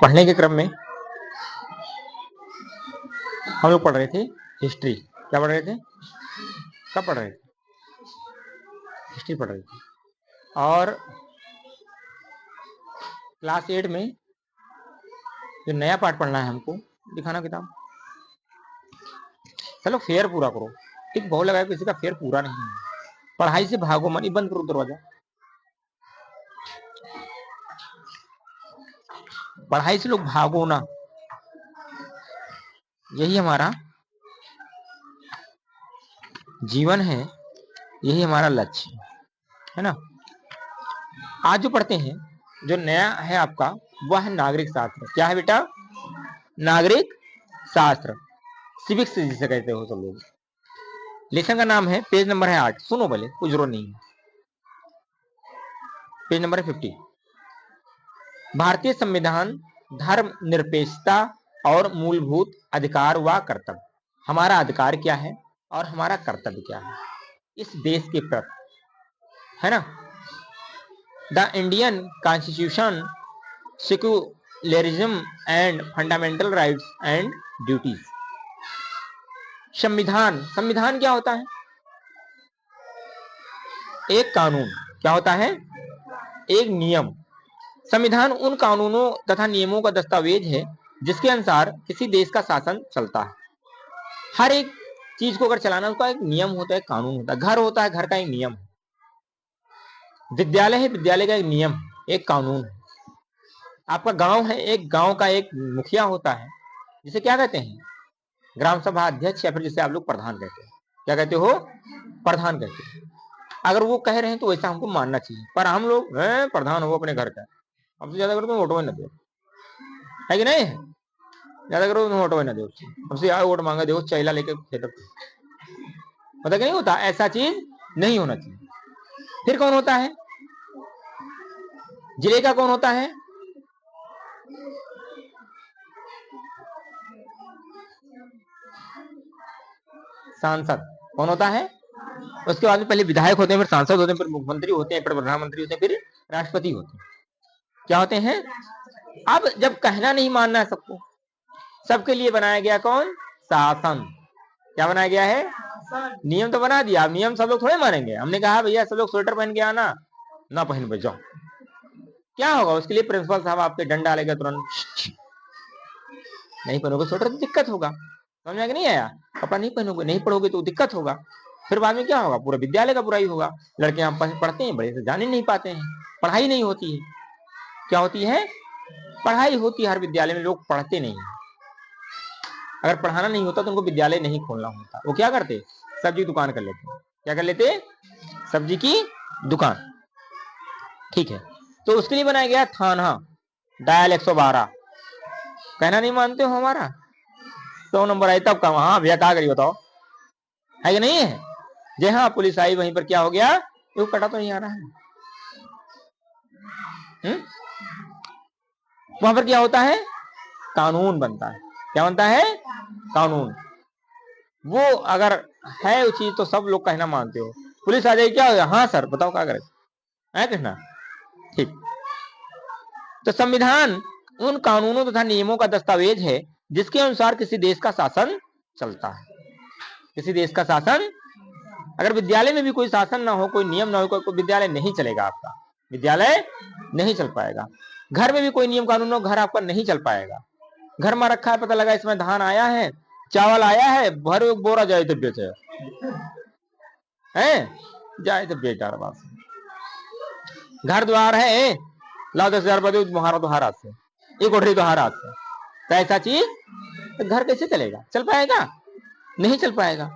पढ़ने के क्रम में हम लोग पढ़ रहे थे हिस्ट्री। क्या पढ़ रहे थे? कब पढ़ रहे थे? हिस्ट्री पढ़ रहे थे। और क्लास 8 में जो नया पार्ट पढ़ना है हमको, दिखाना किताब। चलो फेयर पूरा करो। ठीक, बहुत लगा किसी का फेयर पूरा नहीं है। पढ़ाई से भागो मत। बंद करो दरवाजा। पढ़ाई से लोग भागो ना, यही हमारा जीवन है, यही हमारा लक्ष्य है ना। आज जो पढ़ते हैं, जो नया है आपका, वह है नागरिक शास्त्र। क्या है बेटा? नागरिक शास्त्र, सिविक्स जिसे कहते हो सब लोग। लेसन का नाम है, पेज नंबर है 8। सुनो पहले, कुछ जरूरत नहीं है। पेज नंबर है 50। भारतीय संविधान धर्म निरपेक्षता और मूलभूत अधिकार व कर्तव्य। हमारा अधिकार क्या है और हमारा कर्तव्य क्या है इस देश के प्रति, है ना। The Indian constitution secularism and fundamental rights and duties. संविधान, संविधान क्या होता है? एक कानून। क्या होता है? एक नियम। संविधान उन कानूनों तथा नियमों का दस्तावेज है जिसके अनुसार किसी देश का शासन चलता है। हर एक चीज को अगर चलाना, उसका एक नियम होता है, कानून होता है। घर होता है, घर का एक नियम है। विद्यालय है, विद्यालय का एक नियम, एक कानून है। आपका गांव है, एक गांव का एक मुखिया होता है, जिसे क्या कहते हैं? ग्राम सभा अध्यक्ष, या फिर जिसे आप लोग प्रधान कहते हैं। क्या कहते हो? प्रधान कहते हैं। अगर वो कह रहे हैं तो वैसा हमको मानना चाहिए। पर हम लोग प्रधान हो अपने घर का, अब से ज्यादा करो तो वोटो न दो, है कि नहीं? ज्यादा करो तो वोटो न दो, हमसे यार वोट मांगा दो, चैला लेके खेत। पता नहीं होता, ऐसा चीज नहीं होना चाहिए। फिर कौन होता है? जिले का कौन होता है? सांसद। कौन होता है? उसके बाद में पहले विधायक होते हैं, फिर सांसद होते हैं, फिर मुख्यमंत्री होते हैं, फिर प्रधानमंत्री होते हैं, फिर राष्ट्रपति होते हैं। क्या होते हैं? अब जब कहना नहीं मानना है सबको, सबके लिए बनाया गया कौन? शासन। क्या बनाया गया है? नियम तो बना दिया। नियम सब लोग थोड़े मानेंगे। हमने कहा भैया सब लोग स्वेटर पहन के आना, ना पहन के जाओ, क्या होगा? उसके लिए प्रिंसिपल साहब आपके डंडा डालेगा तुरंत। नहीं पहनोगे स्वेटर तो दिक्कत होगा। समझ में नहीं आया? कपड़ा नहीं पहनोगे, नहीं पढ़ोगे तो दिक्कत होगा। फिर बाद में क्या होगा? पूरा विद्यालय का बुराई होगा। लड़के यहाँ पढ़ते हैं, बड़े से जाने नहीं पाते हैं, पढ़ाई नहीं होती है। क्या होती है? पढ़ाई होती है हर विद्यालय में, लोग पढ़ते नहीं है। अगर पढ़ाना नहीं होता तो उनको विद्यालय नहीं खोलना होता। वो क्या करते? सब्जी दुकान कर लेते। क्या कर लेते? सब्जी की दुकान। ठीक है, तो उसके लिए बनाया गया थाना, डायल 112। कहना नहीं मानते हो हमारा? 100 नंबर आए तब का वहां भैया क्या करिए बताओ, है कि नहीं है? जी हाँ, पुलिस आई, वहीं पर क्या हो गया? वो कटा तो नहीं आ रहा है। वहां पर क्या होता है? कानून बनता है। क्या बनता है? कानून। वो अगर है वो चीज तो सब लोग कहना मानते हो। पुलिस आ जाएगी, क्या हो गया? हाँ सर बताओ क्या करें, है कृष्णा? ठीक। तो संविधान उन कानूनों तथा नियमों का दस्तावेज है जिसके अनुसार किसी देश का शासन चलता है। किसी देश का शासन, अगर विद्यालय में भी कोई शासन ना हो, कोई नियम ना हो, कोई विद्यालय नहीं चलेगा आपका, विद्यालय नहीं चल पाएगा। घर में भी कोई नियम कानून हो, घर आपका नहीं चल पाएगा। घर में रखा है, पता लगा इसमें धान आया है, चावल आया है, भर बोरा जाए तो बेचे है, जाए तो बेटा बस। घर द्वार है, लाओ 10,000 रुपये दो, मुहारा तो हाथ से, एक उठरी तो हाथ से, तो ऐसा चीज तो घर कैसे चलेगा? चल पाएगा? नहीं चल पाएगा।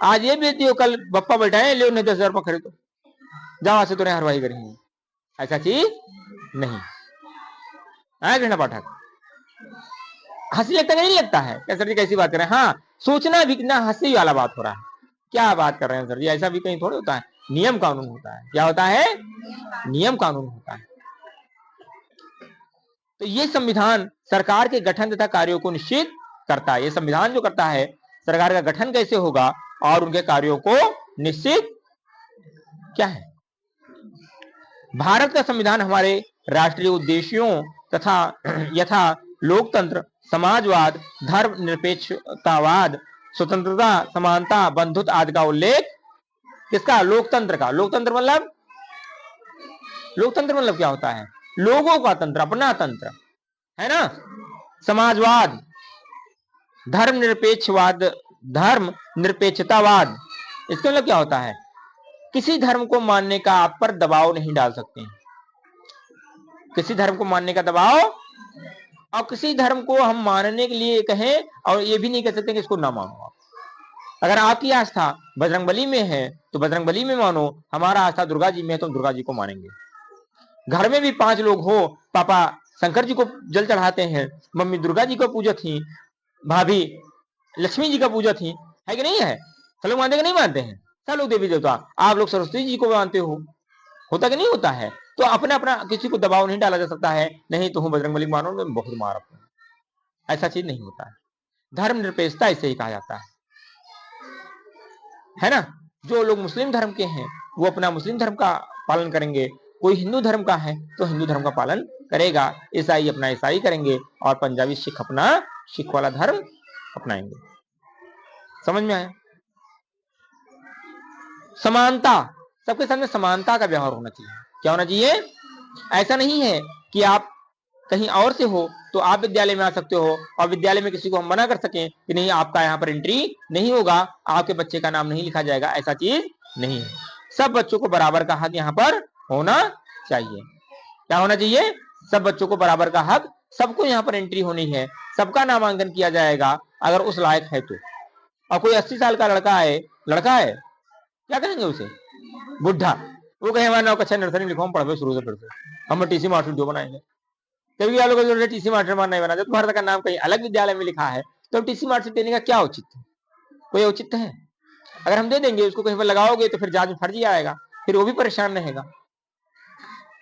आज ये बेच दियो, कल बप्पा बैठाए ले उन्हें 10,000 रुपये खरीदो, जाओ से तुरंत हरवाही करेंगे। ऐसा चीज नहीं है कृष्णा पाठक। हंसी लगता नहीं लगता है? क्या सर जी कैसी बात कर रहे हैं? हाँ, सोचना भी कितना हंसी वाला बात हो रहा है। क्या बात कर रहे हैं सर जी? ऐसा भी कहीं थोड़ी होता है। नियम कानून होता है। क्या होता है? नियम कानून होता है। तो ये संविधान सरकार के गठन तथा कार्यों को निश्चित करता है। ये संविधान जो करता है सरकार का गठन कैसे होगा और उनके कार्यों को निश्चित क्या है। भारत का संविधान हमारे राष्ट्रीय उद्देश्यों तथा यथा लोकतंत्र, समाजवाद, धर्मनिरपेक्षतावाद, स्वतंत्रता, समानता, बंधुत्व आदि का उल्लेख किसका? लोकतंत्र का। लोकतंत्र मतलब क्या होता है? लोगों का तंत्र, अपना तंत्र, है ना। समाजवाद, धर्मनिरपेक्षतावाद, इसका मतलब क्या होता है? किसी धर्म को मानने का आप पर दबाव नहीं डाल सकते, किसी धर्म को मानने का दबाव, और किसी धर्म को हम मानने के लिए कहें और ये भी नहीं कह सकते कि इसको ना मानो आप। अगर आपकी आस्था बजरंगबली में है तो बजरंगबली में मानो, हमारा आस्था दुर्गा जी में है तो हम दुर्गा जी को मानेंगे। घर में भी 5 लोग हो, पापा शंकर जी को जल चढ़ाते हैं, मम्मी दुर्गा जी को पूजक थी, भाभी लक्ष्मी जी का पूजक थी, है कि नहीं है? सब लोग मानते कि नहीं मानते हैं? सब लोग देवी देवता, आप लोग सरस्वती जी को मानते हो, होता कि नहीं होता है? तो अपना अपना किसी को दबाव नहीं डाला जा सकता है, नहीं तो हूं बजरंगबली मानो, मैं बहुत मार अपना, ऐसा चीज नहीं होता है। धर्मनिरपेक्षता इसे ही कहा जाता है ना। जो लोग मुस्लिम धर्म के हैं वो अपना मुस्लिम धर्म का पालन करेंगे, कोई हिंदू धर्म का है तो हिंदू धर्म का पालन करेगा, ईसाई अपना ईसाई करेंगे, और पंजाबी सिख अपना सिख वाला धर्म अपनाएंगे। समझ में आया? समानता, सबके सामने समानता का व्यवहार होना चाहिए। क्या होना चाहिए? ऐसा नहीं है कि आप कहीं और से हो तो आप विद्यालय में आ सकते हो और विद्यालय में किसी को हम मना कर सकें कि नहीं आपका यहाँ पर एंट्री नहीं होगा, आपके बच्चे का नाम नहीं लिखा जाएगा, ऐसा चीज नहीं है। सब बच्चों को बराबर का हक यहाँ पर होना चाहिए। क्या होना चाहिए? सब बच्चों को बराबर का हक, सबको यहाँ पर एंट्री होनी है, सबका नामांकन किया जाएगा अगर उस लायक है तो। और कोई 80 साल का लड़का है क्या करेंगे उसे? बुढ़ा, वो कहे हमारा नाम कक्षा नर्सरी लिखो, हम पढ़वे शुरू से फिर से, हम टीसी मास्टर जो बनाएंगे। कभी आप लोगों को टीसी मास्टर नहीं बना, तुम्हारा का नाम कहीं अलग विद्यालय में लिखा है तो टीसी मास्टर देने का क्या उचित है? कोई औचित्य है? अगर हम दे देंगे उसको कहीं पर लगाओगे तो फिर जांच में फर्जी आएगा, फिर वो भी परेशान रहेगा।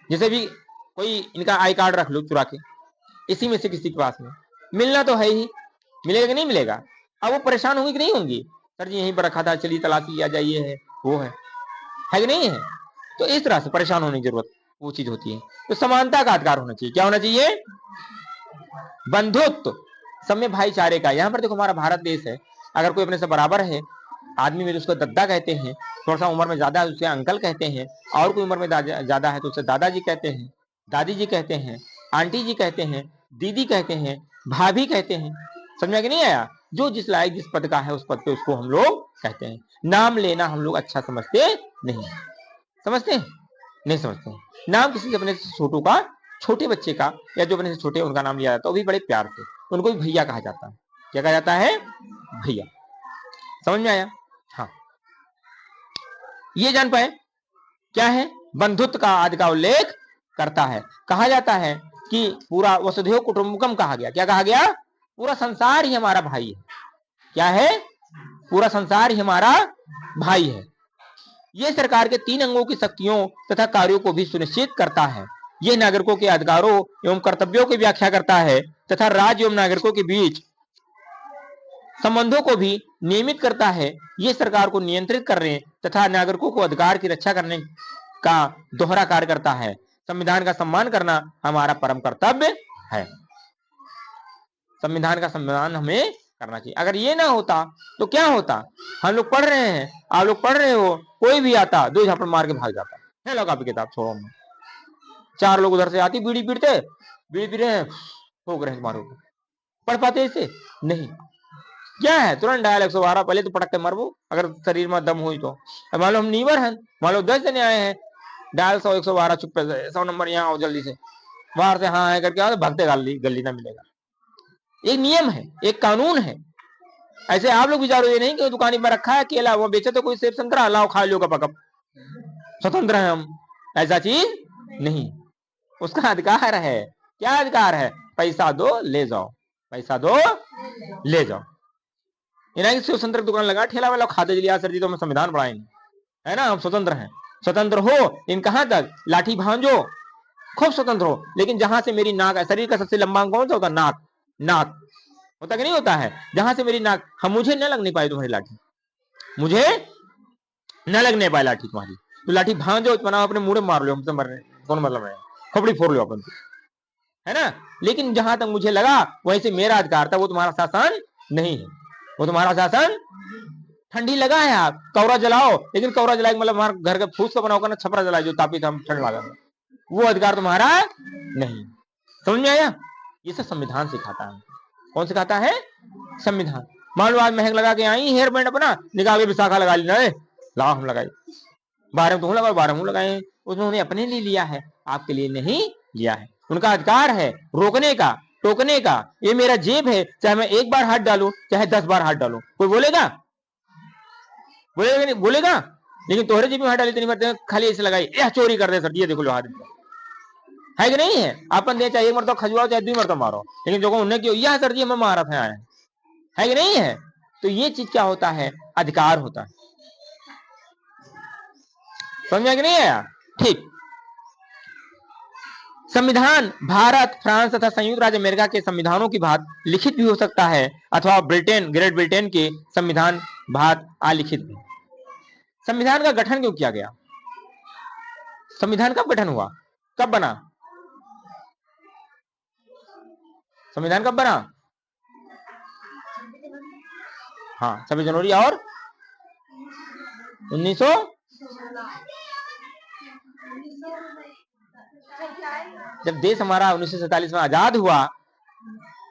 जैसे भी कोई इनका आई कार्ड रख लो चुरा के, इसी में से किसी के पास में मिलना तो है ही, मिलेगा कि नहीं मिलेगा? अब वो परेशान होंगी कि नहीं होंगी? सर जी यहीं पर रखा था, चलिए तलाशी लिया जाइए, है वो है कि नहीं है? तो इस तरह से परेशान होने की जरूरत वो चीज होती है। तो समानता का अधिकार होना चाहिए। क्या होना चाहिए? बंधुत्व, सब में भाईचारे का। यहाँ पर देखो हमारा भारत देश है, अगर कोई अपने से बराबर है आदमी में तो उसको दद्दा कहते हैं, थोड़ा सा उम्र में ज्यादा है उसे अंकल कहते हैं, और कोई उम्र में ज्यादा है तो उसे दादाजी कहते हैं, दादी जी कहते हैं, आंटी जी कहते हैं, दीदी कहते हैं, भाभी कहते हैं। समझ में कि नहीं आया? जो जिस लायक जिस पद का है उस पद पे उसको हम लोग कहते हैं। नाम लेना हम लोग अच्छा समझते नहीं, समझते हैं? नहीं समझते हैं। नाम किसी अपने छोटों का, छोटे बच्चे का, या जो अपने से छोटे उनका नाम लिया जाता है वो भी बड़े प्यार से, उनको भी भैया कहा जाता है। क्या कहा जाता है? भैया। समझ में आया? हाँ, ये जान पाए क्या है? बंधुत्व का आदि का उल्लेख करता है। कहा जाता है कि पूरा वसुधैव कुटुंबकम कहा गया। क्या कहा गया? पूरा संसार ही हमारा भाई है। क्या है? पूरा संसार ही हमारा भाई है। यह सरकार के 3 अंगों की शक्तियों तथा कार्यों को भी सुनिश्चित करता है। यह नागरिकों के अधिकारों एवं कर्तव्यों की व्याख्या करता है तथा राज्य एवं नागरिकों के बीच संबंधों को भी नियमित करता है। ये सरकार को नियंत्रित करने तथा नागरिकों को अधिकार की रक्षा करने का दोहरा कार्य करता है। संविधान का सम्मान करना हमारा परम कर्तव्य है। संविधान का सम्मान हमें करना चाहिए। अगर ये ना होता तो क्या होता? हम लोग पढ़ रहे हैं, आप लोग पढ़ रहे हो, कोई भी आता 2 झापड़ मार के भाग जाता है। लो कापी किताब छोड़ो, 4 लोग उधर से आती बीड़ी पीते, बीड़ी पी रहे हैं, ठोक रहे हैं मारो। पढ़ पाते इसे? नहीं। क्या है? तुरंत डायल 112, पहले तो पटक के मरबो अगर शरीर में दम हुई तो। मान लो हम नीवर हैं, मान लो 10 जने आए हैं, डायल 100 112, चुप से 100 नंबर यहाँ आओ जल्दी से, बाहर से हाँ है करके आओ, भगते गली ना मिलेगा। एक नियम है, एक कानून है। ऐसे आप लोग विचारो ये नहीं कि दुकानी पर रखा है केला, वो बेचे तो कोई सेब संतरा, लाओ खा लो कप, स्वतंत्र है हम, ऐसा चीज नहीं। उसका अधिकार है। क्या अधिकार है? पैसा दो ले जाओ, पैसा दो ले जाओ। स्वतंत्र दुकान लगा, ठेला वाला खाते लिया सर जी तो हम संविधान पढ़ाएंगे, है ना, हम स्वतंत्र हैं। स्वतंत्र हो इन कहां तक? लाठी भांजो, खूब स्वतंत्र हो, लेकिन जहां से मेरी नाक है, शरीर का सबसे लंबा अंग कौन सा होता? नाक। नाक होता कि नहीं होता है? जहां से मेरी नाक, हम मुझे न लगने पाए तुम्हारी लाठी, मुझे न लगने पाए लाठी तुम्हारी, तो लाठी भांजो, बनाओ अपने मुंह में मार लो, हमसे मरने कौन मतलब है, खोपड़ी फोड़ लो अपन, है ना। लेकिन जहां तक मुझे लगा वहीं से मेरा अधिकार था, वो तुम्हारा शासन नहीं है, वो तुम्हारा शासन। ठंडी लगा है, आप कौरा जलाओ, लेकिन कौरा जलाए मतलब हमारे घर का फूस का बनाओ ना, छपरा जलाए जो तापी हम ठंड लगा, वो अधिकार तुम्हारा नहीं। समझ में आया। ये सब संविधान सिखाता है। कौन सिखाता है? संविधान। मान लो आज महक लगा के आई हेयर बैंड अपना, निकाल के विशाखा लगा ली, लाओ हम लगाई, 12 में तुम लगाओ, 12 में लगाए, उन्होंने अपने लिए लिया है, आपके लिए नहीं लिया है। उनका अधिकार है रोकने का, टोकने का। ये मेरा जेब है, चाहे मैं एक बार हाथ डालूं चाहे 10 बार हाथ डालूं, कोई बोलेगा? बोलेगा नहीं? बोलेगा। लेकिन तोहरे जेब में हाथ डाली इतनी बार खाली ऐसे लगाई, यह चोरी कर दे सर, ये देखो लो हाथ है कि नहीं है। अपन दे चाहे एक मरतबा खजुआओ चाहे 2 मरतबा मारो, लेकिन जो उन्हें क्यों यह सर जी हमें मारा था है कि नहीं है। तो ये चीज क्या होता है? अधिकार होता है। समझा कि नहीं आया? ठीक। संविधान भारत, फ्रांस तथा संयुक्त राज्य अमेरिका के संविधानों की भांति लिखित भी हो सकता है, अथवा ब्रिटेन, ग्रेट ब्रिटेन के संविधान भांति अलिखित भी। संविधान का गठन क्यों किया गया? संविधान कब गठन हुआ, कब बना? संविधान कब बना? हाँ, 26 जनवरी और 1900, जब देश हमारा 1947 में आजाद हुआ,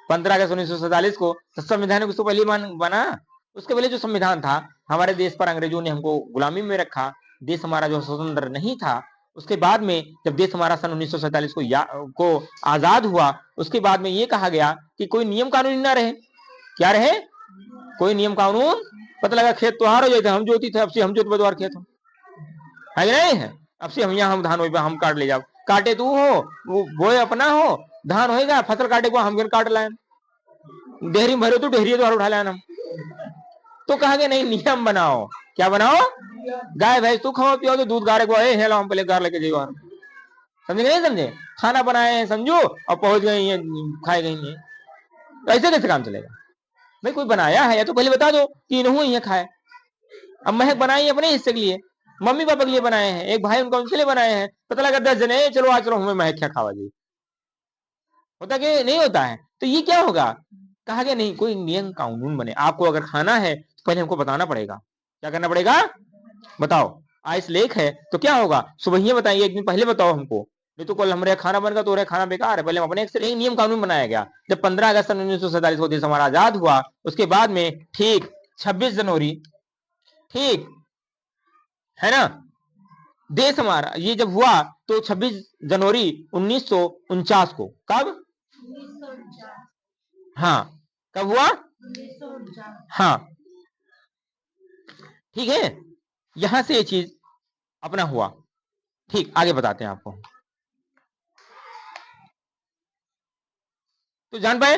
15 अगस्त 1947 को, तो संविधान उसको पहले बना। उसके पहले जो संविधान था, हमारे देश पर अंग्रेजों ने हमको गुलामी में रखा, देश हमारा जो स्वतंत्र नहीं था। उसके बाद में जब देश हमारा सन 1947 को आजाद हुआ, उसके बाद में ये कहा गया कि कोई नियम कानून ना रहे। क्या रहे? कोई नियम कानून। पता लगा खेत त्योहार हो जाते, हम जोती थे, अब से हम जोत बदवार खेत हो, है कि नहीं है। अब से हम यहाँ हम धान हो हम काट ले जाओ, काटे तू हो, वो बोए अपना हो, धान होएगा, फसल काटे को हम काट लाए, डेहरी में भरे तो डेहरी द्वारा उठा लाए हम। तो कहा गया नहीं, नियम बनाओ। क्या बनाओ? गाय भैंस तू खाओ पियो तो दूध गारे को हम पहले गार लेके जाइए, समझे नहीं समझे। खाना बनाए हैं समझो, और पहुंच गई है खाए गई है, तो ऐसे कैसे काम चलेगा भाई? कोई बनाया है या तो पहले बता दो कि इन्हों ये खाए। अब महक बनाई अपने हिस्से के लिए, मम्मी पापा के लिए बनाए हैं, एक भाई उनका उनके लिए बनाए हैं, पता लगा 10 जने चलो आज चलो हमें महक क्या खावा जी, होता कि नहीं होता है। तो ये क्या होगा? कहा गया नहीं, कोई नियम कानून बने। आपको अगर खाना है तो पहले हमको बताना पड़ेगा। क्या करना पड़ेगा? बताओ। आइस लेक है तो क्या होगा? सुबह ही बताइए, एक दिन पहले बताओ हमको, नहीं तो कल हमारे खाना बनेगा तो खाना बेकार है। पहले हम अपने एक नियम कानून बनाया गया। जब 15 अगस्त 1947 को देश हमारा आजाद हुआ, उसके बाद में ठीक 26 जनवरी, ठीक है ना, देश हमारा ये जब हुआ तो 26 जनवरी 1949 को, कब? हाँ, कब हुआ? हाँ, ठीक है। यहां से ये चीज अपना हुआ। ठीक, आगे बताते हैं आपको। तो जान पाए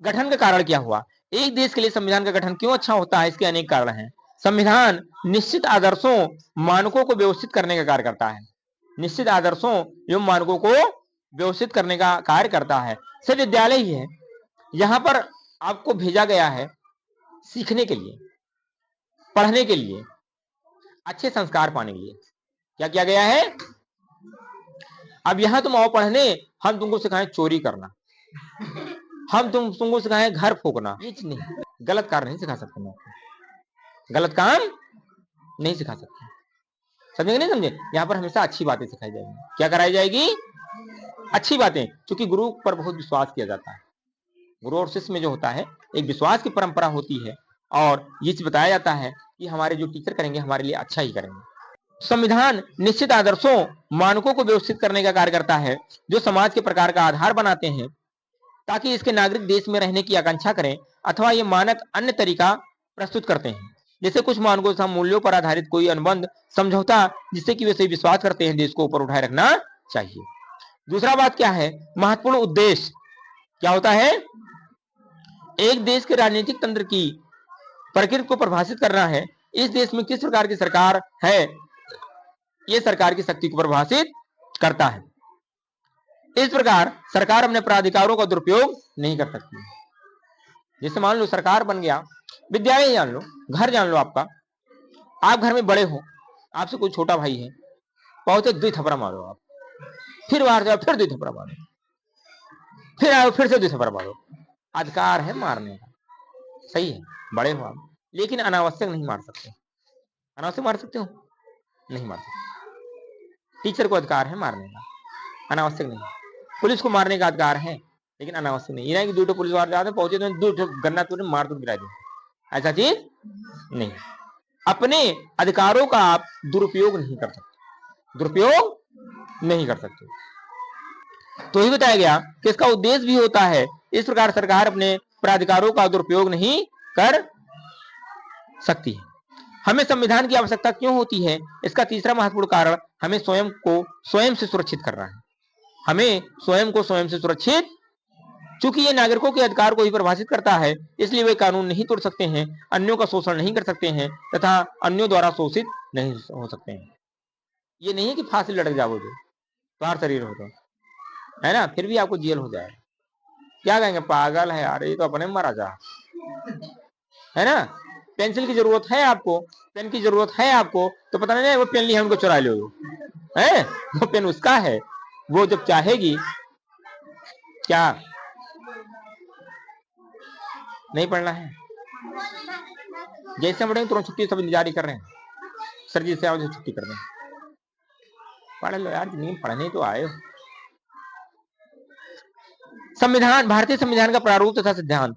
गठन का कारण क्या हुआ? एक देश के लिए संविधान का गठन क्यों अच्छा होता है? इसके अनेक कारण हैं। संविधान निश्चित आदर्शों, मानकों को व्यवस्थित करने का कार्य करता है। निश्चित आदर्शों एवं मानकों को व्यवस्थित करने का कार्य करता है। सिर्फ विद्यालय ही है, यहां पर आपको भेजा गया है सीखने के लिए, पढ़ने के लिए, अच्छे संस्कार पाने के लिए। क्या किया गया है? अब यहां तुम आओ पढ़ने, हम तुमको सिखाएं चोरी करना, हम तुमको सिखाएं घर फूकना, ये नहीं, गलत कार्य नहीं सिखा सकते, मैं गलत काम नहीं सिखा सकते। समझे नहीं समझे? यहाँ पर हमेशा अच्छी बातें सिखाई जाएंगी। क्या कराई जाएगी? अच्छी बातें, क्योंकि गुरु पर बहुत विश्वास किया जाता है। गुरु और शिष्य में जो होता है एक विश्वास की परंपरा होती है, और ये चीज बताया जाता है कि हमारे जो टीचर करेंगे हमारे लिए अच्छा ही करेंगे। संविधान निश्चित आदर्शों, मानकों को व्यवस्थित करने का कार्य करता है, जो समाज के प्रकार का आधार बनाते हैं, ताकि इसके नागरिक देश में रहने की आकांक्षा करें, अथवा ये मानक अन्य तरीका प्रस्तुत करते हैं। जैसे कुछ मानकों तथा मूल्यों पर आधारित कोई अनुबंध, समझौता, जिससे कि वे सही विश्वास करते हैं, देश को ऊपर उठाए रखना चाहिए। दूसरा बात क्या है? महत्वपूर्ण उद्देश्य क्या होता है? एक देश के राजनीतिक तंत्र की प्रकृति को परिभाषित करना है। इस देश में किस प्रकार की सरकार है, यह सरकार की शक्ति को परिभाषित करता है। इस प्रकार सरकार अपने प्राधिकारों का दुरुपयोग नहीं कर सकती। जैसे मान लो सरकार बन गया, विद्यालय जान लो, घर जान लो, आपका, आप घर में बड़े हो, आपसे कोई छोटा भाई है, पहुंचे 2 थप्पड़ मारो आप, फिर बाहर जाओ फिर 2 थप्पड़ मारो, फिर आओ फिर से दूसरे पर मारो। अधिकार है मारने का, सही है, बड़े हो आप, लेकिन अनावश्यक नहीं मार सकते। अनावश्यक मार सकते हो? नहीं मार सकते। टीचर को अधिकार है मारने का, अनावश्यक नहीं। पुलिस को मारने का अधिकार है, लेकिन अनावश्यक नहीं। ये कि दूठो पुलिस वाले जाते पहुंचे तो दूठो गन्ना तुरंत मार तो गिरा दो, ऐसा चीज नहीं। अपने अधिकारों का आप दुरुपयोग नहीं कर सकते, दुरुपयोग नहीं कर सकते। तो ही बताया गया कि इसका उद्देश्य भी होता है। इस प्रकार सरकार अपने प्राधिकारों का दुरुपयोग नहीं कर सकती है। हमें संविधान की आवश्यकता क्यों होती है? इसका तीसरा महत्वपूर्ण कारण हमें स्वयं को स्वयं से सुरक्षित करना है। हमें स्वयं को स्वयं से सुरक्षित, चूंकि ये नागरिकों के अधिकार को ही परिभाषित करता है, इसलिए वे कानून नहीं तोड़ सकते हैं, अन्यों का शोषण नहीं कर सकते हैं तथा अन्यों द्वारा शोषित नहीं हो सकते हैं। ये नहीं है कि फांसी लटक जाओ जो तुम्हारा शरीर हो तो, है ना, फिर भी आपको जेल हो जाए। क्या कहेंगे, पागल है यार, ये तो अपने मरा जा, है ना। पेंसिल की जरूरत है आपको, पेन की जरूरत है आपको, तो पता नहीं वो पेन लिया उनको चुरा लो, है वो पेन उसका है, वो जब चाहेगी क्या नहीं पढ़ना है, जैसे पढ़ेंगे तुरंत छुट्टी, सब इंतजार कर रहे हैं, सर जी से आओ छुट्टी कर दें, पढ़ लो यार, जिंदगी पढ़ने तो आए हो। संविधान, भारतीय संविधान का प्रारूप तथा सिद्धांत।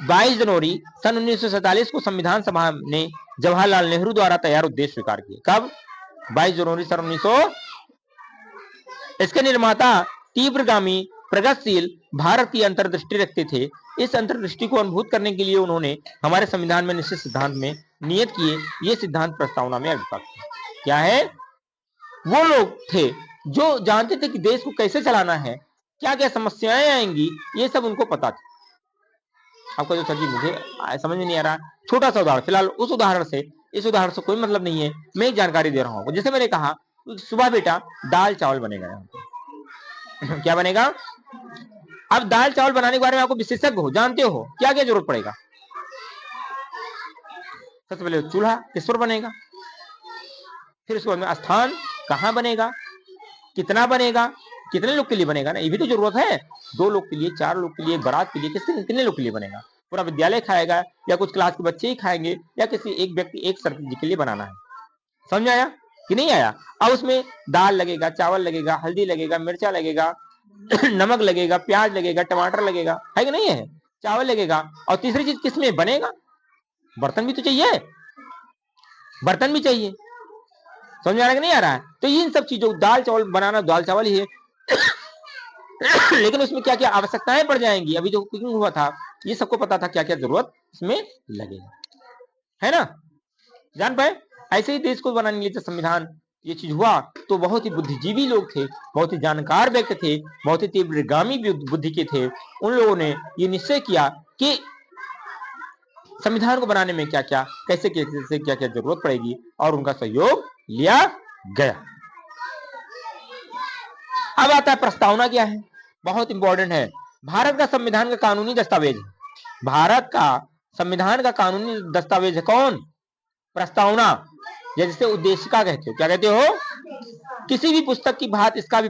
22 जनवरी सन 1947 को संविधान सभा ने जवाहरलाल नेहरू द्वारा तैयार उद्देश्य स्वीकार किए। कब? 22 जनवरी सन 1900। इसके निर्माता तीव्रगामी प्रगतिशील भारत की अंतर्दृष्टि रखते थे। इस अंतर्दृष्टि को अनुभूत करने के लिए उन्होंने हमारे संविधान में निश्चित सिद्धांत में नियत किए। ये सिद्धांत प्रस्तावना में अभिव्यक्त क्या है? वो लोग थे जो जानते थे कि देश को कैसे चलाना है, क्या क्या समस्याएं आएंगी, ये सब उनको पता था। आपको जो सर जी मुझे समझ में नहीं आ रहा, छोटा सा उदाहरण, फिलहाल उस उदाहरण से, इस उदाहरण से कोई मतलब नहीं है, मैं एक जानकारी दे रहा हूँ। जैसे मैंने कहा सुबह बेटा दाल चावल बनेगा यहाँ पे क्या बनेगा? अब दाल चावल बनाने के बारे में आपको विशेषज्ञ हो, जानते हो क्या क्या जरूरत पड़ेगा। सबसे पहले चूल्हा किस पर बनेगा, फिर उसके बाद में स्थान कहाँ बनेगा, कितना बनेगा, कितने लोग के लिए बनेगा ना, ये भी तो जरूरत है। 2 लोग के लिए, 4 लोग के लिए, बारात के लिए, कितने लोग के लिए बनेगा, पूरा विद्यालय खाएगा या कुछ क्लास के बच्चे ही खाएंगे या किसी एक व्यक्ति, एक सर जी के लिए बनाना है। समझ आया कि नहीं आया? अब उसमें दाल लगेगा, चावल लगेगा, हल्दी लगेगा, मिर्चा लगेगा नमक लगेगा, प्याज लगेगा, टमाटर लगेगा, है कि नहीं है? चावल लगेगा, और तीसरी चीज किसमें बनेगा? बर्तन भी तो चाहिए, बर्तन भी चाहिए। समझ आ रहा है कि नहीं आ रहा है? तो इन सब चीजों, दाल चावल बनाना दाल चावल ही है लेकिन उसमें क्या क्या आवश्यकताएं पड़ जाएंगी, अभी जो कुकिंग हुआ था ये सबको पता था क्या क्या जरूरत इसमें लगेगा, है ना, जान पाए। ऐसे ही देश को बनाने के लिए संविधान ये चीज हुआ, तो बहुत ही बुद्धिजीवी लोग थे, बहुत ही जानकार व्यक्ति थे, बहुत ही तीव्रगामी बुद्धि के थे, उन लोगों ने ये निश्चय किया कि संविधान को बनाने में क्या क्या, कैसे कैसे क्या क्या जरूरत पड़ेगी, और उनका सहयोग लिया गया। अब आता है प्रस्तावना क्या है, बहुत इंपॉर्टेंट है। भारत का संविधान का कानूनी दस्तावेज, भारत का संविधान का कानूनी दस्तावेज है कौन? प्रस्तावना, जैसे उद्देशिका कहते हो, क्या कहते हो? किसी भी पुस्तक की भांति इसका भी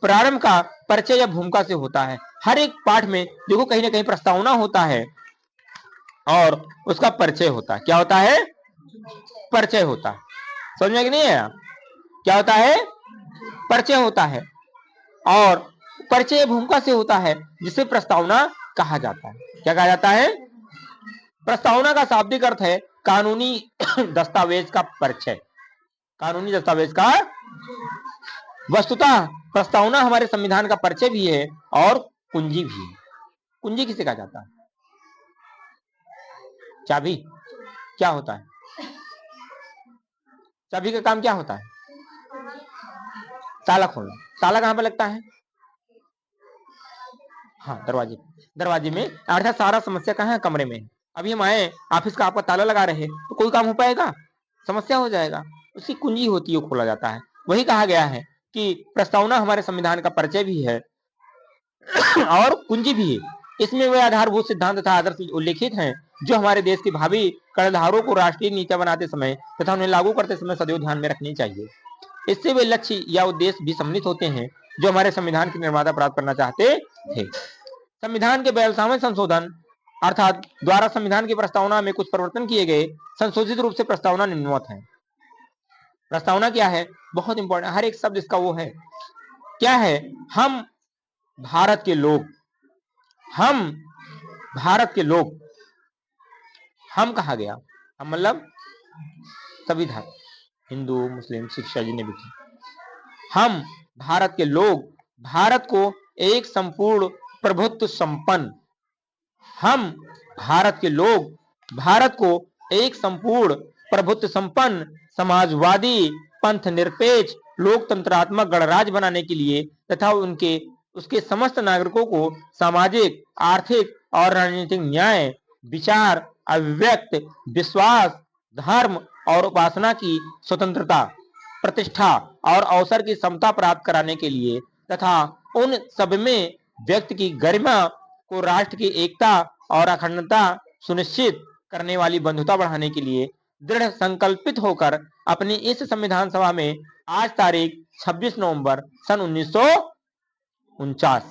प्रारंभ का परिचय या भूमिका से होता है। हर एक पाठ में देखो कहीं ना कहीं प्रस्तावना होता है और उसका परिचय होता है। क्या होता है? परिचय होता है। समझ में कि नहीं आया? क्या होता है? परिचय होता है, और परिचय भूमिका से होता है, जिसे प्रस्तावना कहा जाता है। क्या कहा जाता है? प्रस्तावना का शाब्दिक अर्थ है कानूनी दस्तावेज का परिचय, कानूनी दस्तावेज का। वस्तुतः प्रस्तावना हमारे संविधान का परिचय भी है और कुंजी भी है। कुंजी किसे कहा जाता है? चाबी। क्या होता है चाबी का काम? क्या होता है? ताला खोलना। ताला कहां पर लगता है? हाँ, दरवाजे, दरवाजे में। अर्थात सारा समस्या कहाँ है? कमरे में। अभी हम आए ऑफिस का, आपका ताला लगा रहे तो कोई काम हो पाएगा? समस्या हो जाएगा। उसकी कुंजी होती है, वो खोला जाता है। वही कहा गया है कि प्रस्तावना हमारे संविधान का परिचय भी है और कुंजी भी है। इसमें वे आधारभूत सिद्धांत तथा आदर्श उल्लेखित हैं जो हमारे देश के भावी कर्णधारों को राष्ट्रीय नीतियां बनाते समय तथा उन्हें लागू करते समय सदैव ध्यान में रखनी चाहिए। इससे वे लक्ष्य या उद्देश्य भी सम्मिलित होते हैं जो हमारे संविधान की निर्माता प्राप्त करना चाहते थे। संविधान के 42वें संशोधन अर्थात द्वारा संविधान की प्रस्तावना में कुछ परिवर्तन किए गए। संशोधित रूप से प्रस्तावना निम्नवत है। प्रस्तावना क्या है, बहुत इंपॉर्टेंट, हर एक शब्द इसका वो है। क्या है, हम भारत के लोग, हम भारत के लोग, हम कहा गया, हम मतलब सभी धर्म, हिंदू मुस्लिम सिख जितने भी थे। हम भारत के लोग भारत को एक संपूर्ण प्रभुत्व संपन्न, हम भारत के लोग भारत को एक संपूर्ण प्रभुत्व संपन्न समाजवादी पंथ निरपेक्ष लोकतंत्रात्मक गणराज्य बनाने के लिए तथा उसके समस्त नागरिकों को सामाजिक आर्थिक और राजनीतिक न्याय विचार अभिव्यक्त विश्वास धर्म और उपासना की स्वतंत्रता प्रतिष्ठा और अवसर की समता प्राप्त कराने के लिए तथा उन सब में व्यक्ति की गरिमा को राष्ट्र की एकता और अखंडता सुनिश्चित करने वाली बंधुता बढ़ाने के लिए दृढ़ संकल्पित होकर अपनी इस संविधान सभा में आज तारीख 26 नवंबर सन 1949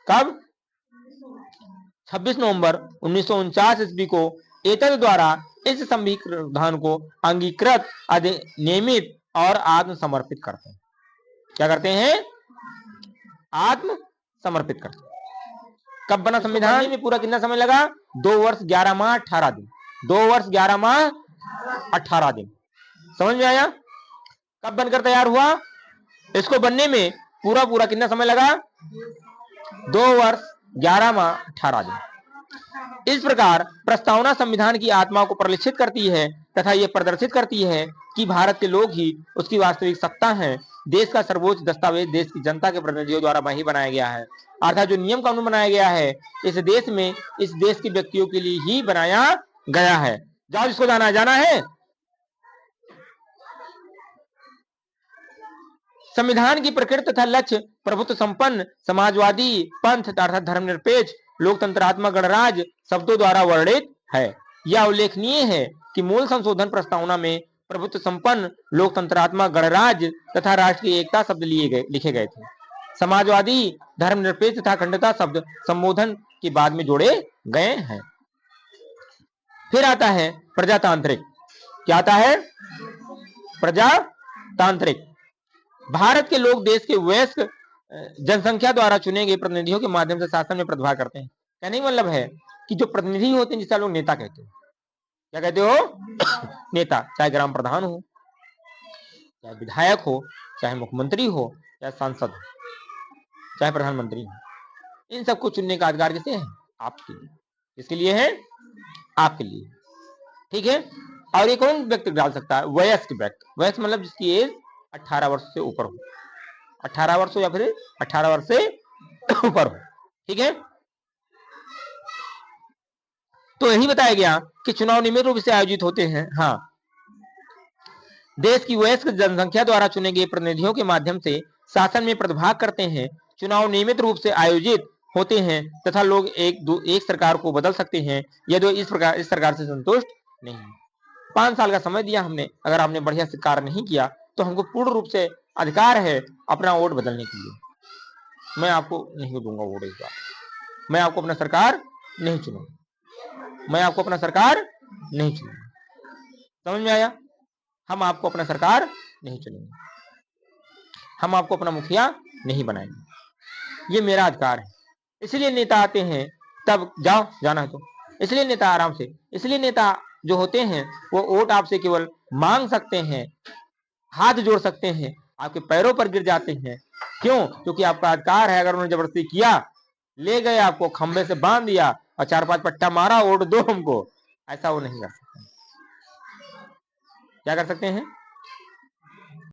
कब 26 नवंबर 1949 ईस्वी को एतद द्वारा इस संविधान को अंगीकृत अधिनियमित और आत्म समर्पित करते हैं। क्या करते हैं, आत्म समर्पित करते हैं। कब बना संविधान में पूरा कितना समय लगा, 2 वर्ष 11 माह 18 दिन, 2 वर्ष 11 माह 18 दिन, समझ में आया। कब बनकर तैयार हुआ, इसको बनने में पूरा कितना समय लगा, 2 वर्ष 11 माह 18 दिन। इस प्रकार प्रस्तावना संविधान की आत्मा को परिलक्षित करती है तथा यह प्रदर्शित करती है कि भारत के लोग ही उसकी वास्तविक सत्ता हैं। देश का सर्वोच्च दस्तावेज देश की जनता के प्रतिनिधियों द्वारा वही बनाया गया है, अर्थात जो नियम कानून बनाया गया है इस देश में इस देश के व्यक्तियों के लिए ही बनाया गया है। जाओ जिसको जाना है। संविधान की प्रकृति तथा लक्ष्य प्रभुत्व संपन्न समाजवादी पंथ अर्थात धर्मनिरपेक्ष लोकतंत्रात्मक गणराज्य शब्दों द्वारा वर्णित है। यह उल्लेखनीय है कि मूल संशोधन प्रस्तावना में प्रभुत्व संपन्न लोकतंत्रात्मक गणराज्य तथा राष्ट्र की एकता शब्द लिखे गए थे। समाजवादी धर्मनिरपेक्ष तथा अखंडता शब्द संबोधन के बाद में जोड़े गए हैं। फिर आता है प्रजातांत्रिक। क्या आता है, प्रजातांत्रिक। भारत के लोग देश के वयस्क जनसंख्या द्वारा चुने गए प्रतिनिधियों के माध्यम से शासन में प्रतिभाग करते हैं। कहने का मतलब है कि जो प्रतिनिधि होते हैं जिसे लोग नेता कहते हैं, क्या कहते हो नेता, चाहे ग्राम प्रधान हो, चाहे विधायक हो, चाहे मुख्यमंत्री हो, चाहे सांसद हो, चाहे प्रधानमंत्री हो, इन सबको चुनने का अधिकार किसे है, आपके लिए। किसके लिए है, आपके लिए, ठीक है। और ये कौन व्यक्ति डाल सकता है, वयस्क व्यक्ति। वयस्क मतलब जिसकी एज 18 वर्ष से ऊपर हो, 18 वर्ष हो या फिर 18 वर्ष से ऊपर हो, ठीक है। तो यही बताया गया कि चुनाव नियमित रूप से आयोजित होते हैं। हाँ, देश की वयस्क जनसंख्या द्वारा चुने गए प्रतिनिधियों के माध्यम से शासन में प्रतिभाग करते हैं। चुनाव नियमित रूप से आयोजित होते हैं तथा लोग एक सरकार को बदल सकते हैं यदि इस सरकार से संतुष्ट नहीं। 5 साल का समय दिया हमने, अगर आपने बढ़िया से कार्य नहीं किया तो हमको पूर्ण रूप से अधिकार है अपना वोट बदलने के लिए। मैं आपको नहीं दूंगा वोट इस बार, मैं आपको अपना सरकार नहीं चुनूंगा, मैं आपको अपना सरकार नहीं चुनूंगा। समझ में आया, हम आपको अपना सरकार नहीं चुनेंगे, हम आपको अपना मुखिया नहीं बनाएंगे, ये मेरा अधिकार है। इसलिए नेता आते हैं, तब जाओ जाना है तो, इसलिए नेता आराम से, इसलिए नेता जो होते हैं वो वोट आपसे केवल मांग सकते हैं, हाथ जोड़ सकते हैं, आपके पैरों पर गिर जाते हैं। क्यों, क्योंकि आपका अधिकार है। अगर उन्होंने जबरदस्ती किया, ले गए आपको खंबे से बांध दिया और 4-5 पट्टा मारा, वोट दो हमको, ऐसा वो नहीं कर सकते। क्या कर सकते हैं,